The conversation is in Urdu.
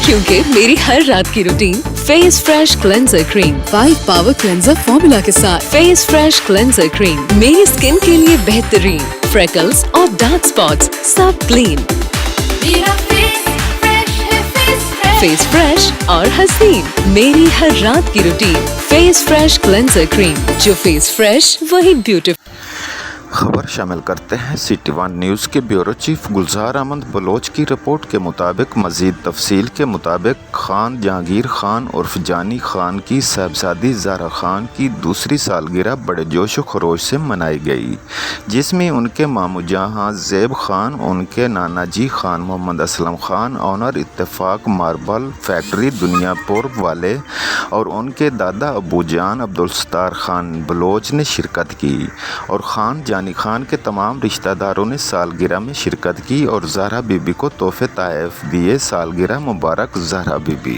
کیونکہ میری ہر رات کی روٹین فیس فریش کلینزر کریم 5 پاور کلینزر فارمولا کے ساتھ فیس فریش کلینزر کریم میری اسکن کے لیے بہترین، فریکلز اور ڈارک اسپاٹس سب کلین، فیس فریش اور حسین۔ میری ہر رات کی روٹین فیس فریش کلینزر کریم، جو فیس فریش وہی بیوٹیفل۔ خبر شامل کرتے ہیں سٹی ون نیوز کے بیورو چیف گلزار احمد بلوچ کی رپورٹ کے مطابق۔ مزید تفصیل کے مطابق خان جہانگیر خان عرف جانی خان کی صاحبزادی زہرہ خان کی دوسری سالگرہ بڑے جوش و خروش سے منائی گئی، جس میں ان کے ماموں جہاں زیب خان، ان کے نانا جی خان محمد اسلم خان آنر اتفاق ماربل فیکٹری دنیا پور والے اور ان کے دادا ابو جان عبدالستار خان بلوچ نے شرکت کی، اور خان جانی خان کے تمام رشتہ داروں نے سالگرہ میں شرکت کی اور زہرہ بی بی کو تحفے تحائف دیے۔ سالگرہ مبارک زہرہ بی بی۔